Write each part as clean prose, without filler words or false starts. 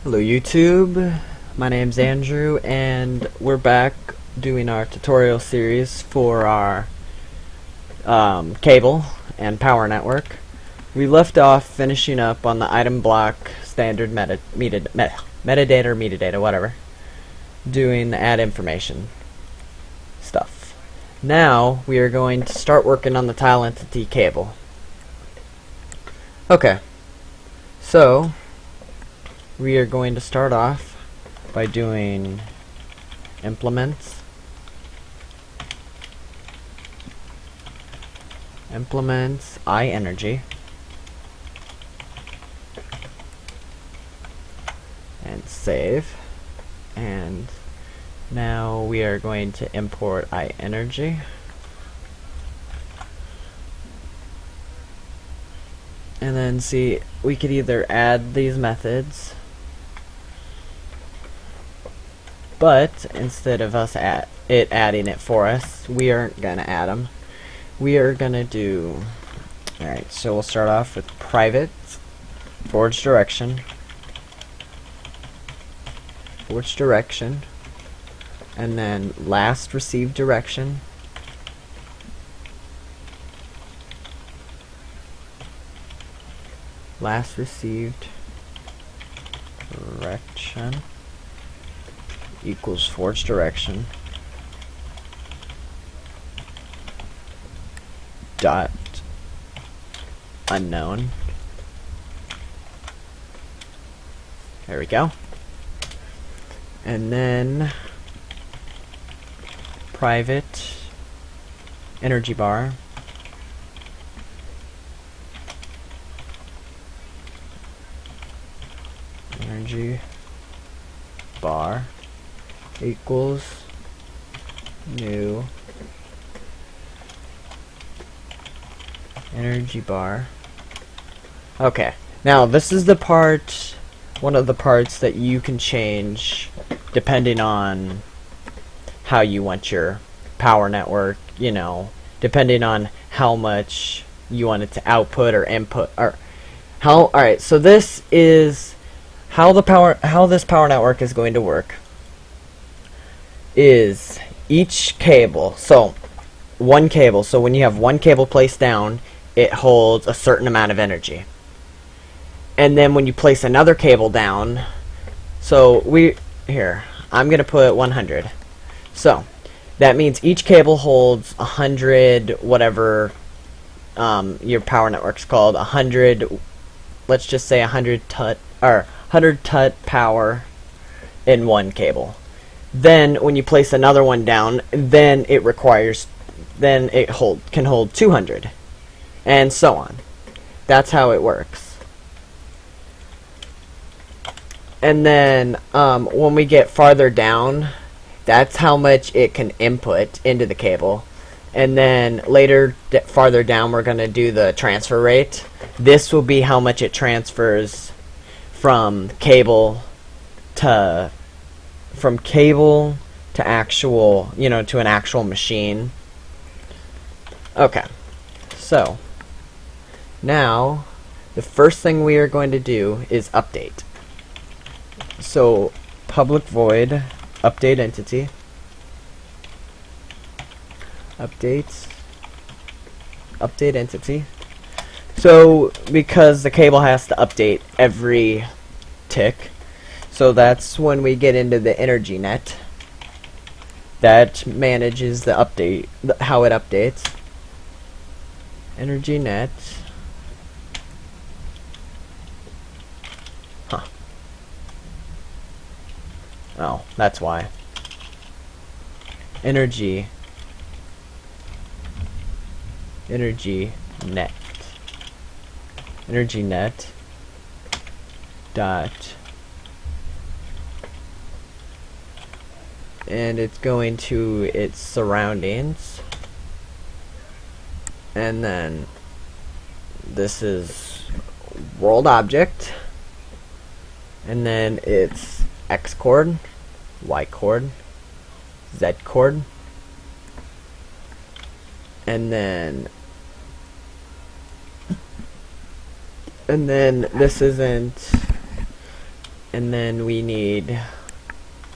Hello YouTube, my name's Andrew and we're back doing our tutorial series for our cable and power network. We left off finishing up on the item block standard metadata or metadata, whatever, doing the add information stuff. Now we are going to start working on the tile entity cable. Okay, so we are going to start off by doing implements, iEnergy, and save. And now we are going to import iEnergy. And then see, we could either add these methods, but instead of us adding it for us, we aren't going to add them. We are going to do, alright, so we'll start off with private forwards direction, and then last received direction, equals forwards direction dot unknown. There we go. And then private energy bar equals new energy bar. Okay, now this is the part, one of the parts that you can change depending on how you want your power network, you know, depending on how much you want it to output or input, or how. Alright, so this is how this power network is going to work. Is each cable, so one cable, so when you have one cable placed down, it holds a certain amount of energy. And then when you place another cable down, so I'm gonna put 100. So that means each cable holds 100, whatever your power network's called, 100, let's just say 100 tut, or 100 tut power in one cable. Then when you place another one down, then it can hold 200, and so on. That's how it works. And then when we get farther down, that's how much it can input into the cable. And then later, farther down, we're going to do the transfer rate. This will be how much it transfers from cable to actual, you know, to an actual machine. Okay, so now the first thing we are going to do is update. So public void update entity, update entity. So because the cable has to update every tick, so that's when we get into the energy net that manages the update, how it updates. Energy net. Oh, that's why. Energy net dot, and it's going to its surroundings, and then this is world object, and then it's X chord, Y chord, Z chord, and then this isn't And then we need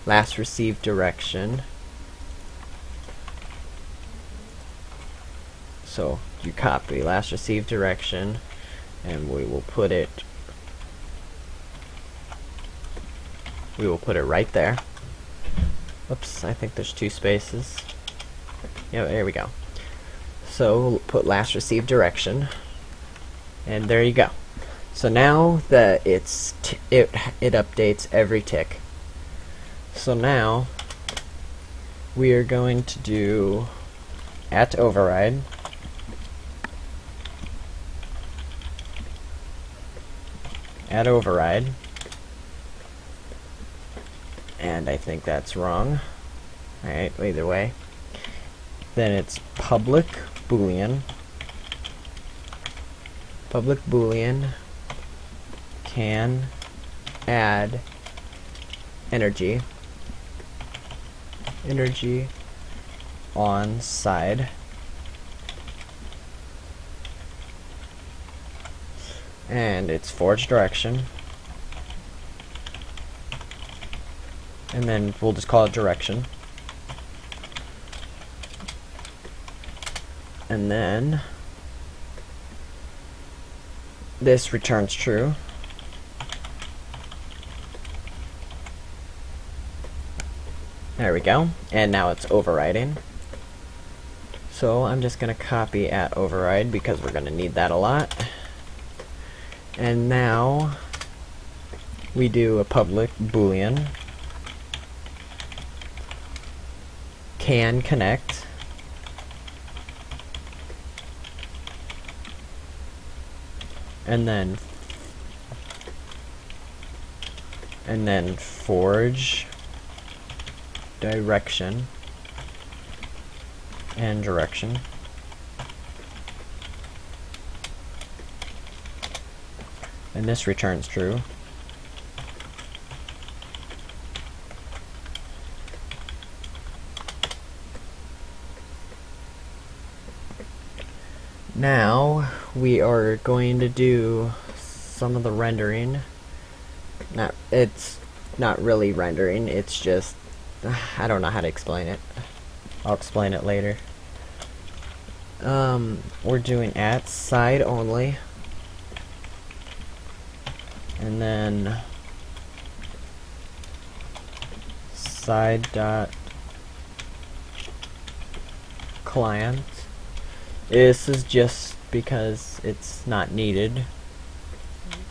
last received direction. So you copy last received direction, and we will put it right there. Oops, I think there's 2 spaces. Yeah, there we go. So we'll put last received direction, and there you go. So now that it updates every tick. So now we are going to do @override @override, and I think that's wrong. Alright, either way. Then it's public boolean can add energy on side, and it's forge direction, and then we'll just call it direction, and then this returns true. There we go, and now it's overriding. So I'm just going to copy @override because we're going to need that a lot. And now we do a public boolean can connect, and then forge direction and direction, and this returns true. Now we are going to do some of the rendering. It's not really rendering, it's just I don't know how to explain it. I'll explain it later. We're doing @side only, and then side dot client. This is just because it's not needed.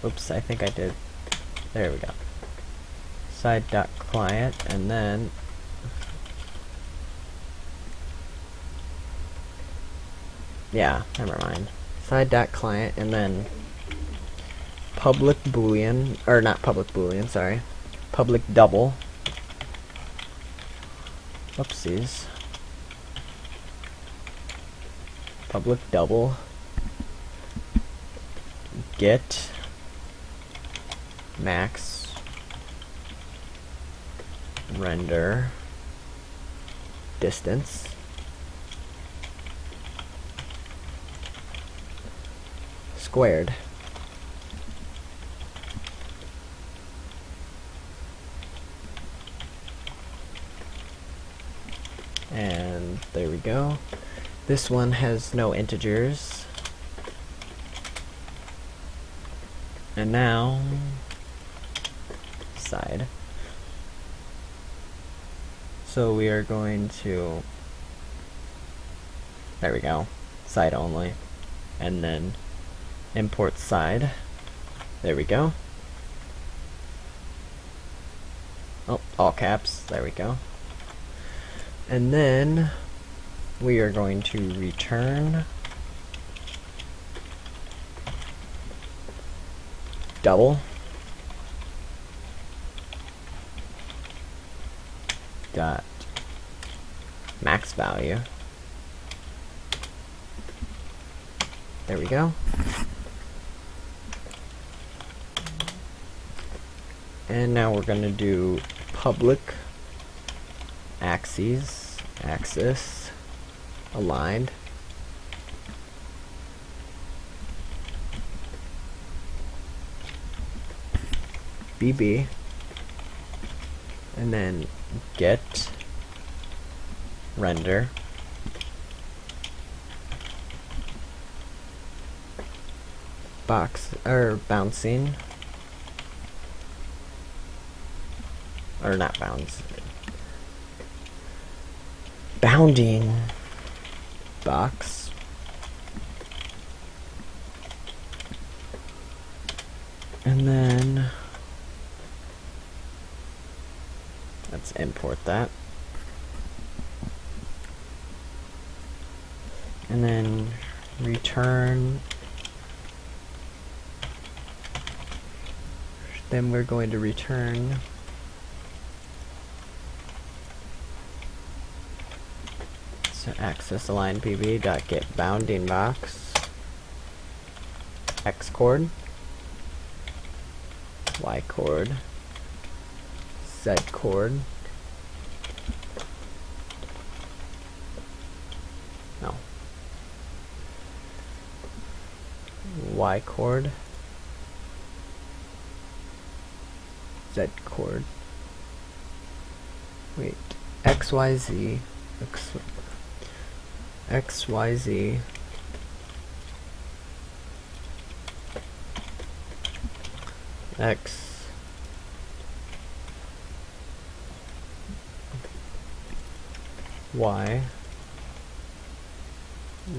Oops, I think I did. There we go. Side dot client, and then yeah, never mind. Side dot client, and then public boolean, or not public boolean, sorry. Public double. Oopsies. Public double get max render distance squared. And there we go. This one has no integers. And now side. So we are going to, there we go, side only, and then import side. There we go. Oh, all caps. There we go. And then we are going to return double dot max value. There we go. And now we're going to do public axis aligned. BB and then get render box or bouncing, or not bounce, bounding box, and then let's import that, and then return. Then we're going to return so access align pb dot get bounding box x chord, y chord, z chord, no, y chord, z chord, wait, xyz, xyz, x, y,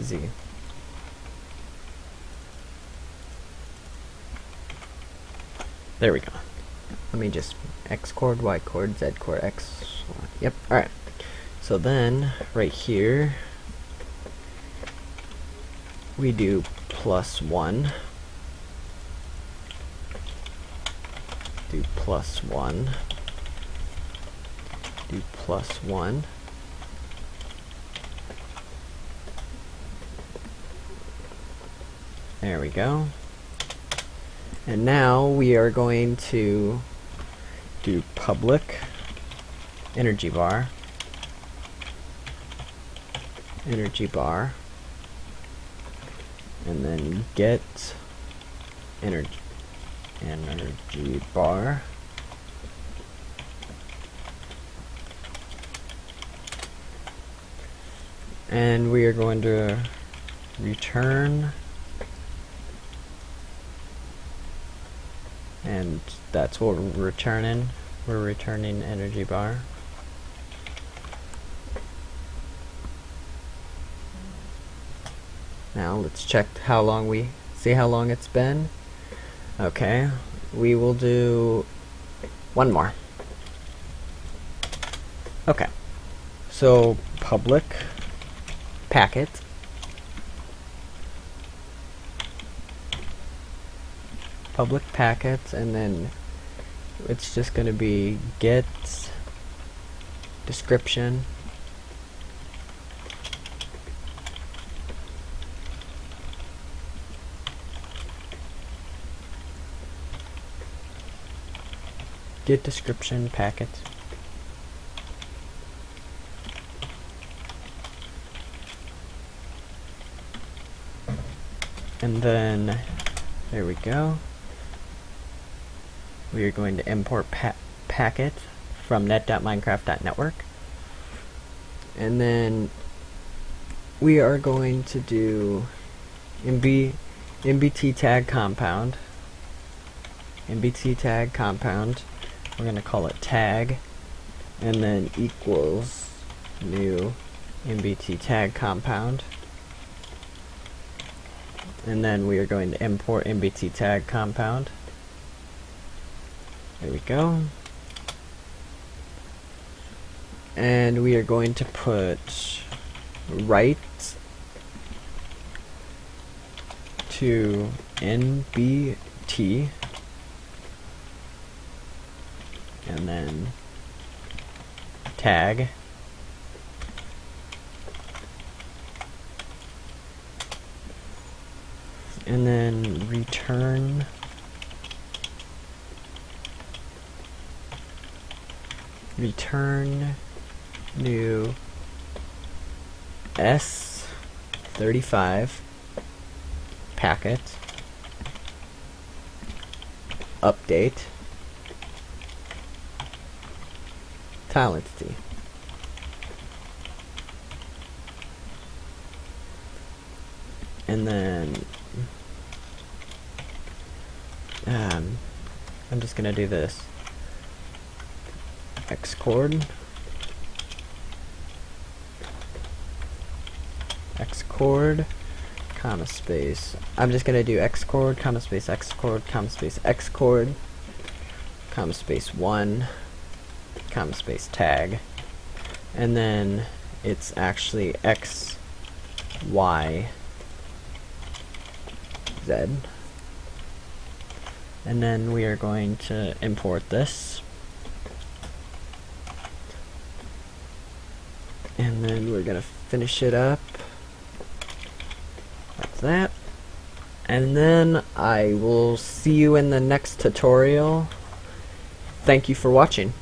z. There we go. Let me just x chord, y chord, z chord, x, y. Yep, alright. So then, right here, we do +1, do +1, do +1, there we go. And now we are going to do public energy bar, and then get energy bar, and we are going to return, and that's what we're returning. We're returning energy bar. Now let's check how long see how long it's been. Okay, we will do one more. Okay, so public packet, and then it's just going to be get description, packet, and then there we go. We are going to import packet from net.minecraft.network, and then we are going to do MBT tag compound. We're going to call it tag, and then equals new MBT tag compound, and then we are going to import MBT tag compound. There we go. And we are going to put write to NBT, and then tag, and then return new S35 packet update, tile entity. And then I'm just gonna do this. Xcord. Xcord, comma space. I'm just gonna do Xcord, comma space, Xcord, comma space, Xcord, comma space 1, comma space tag. And then it's actually X, Y, Z. And then we are going to import this. And then we're gonna finish it up. Like that. And then I will see you in the next tutorial. Thank you for watching.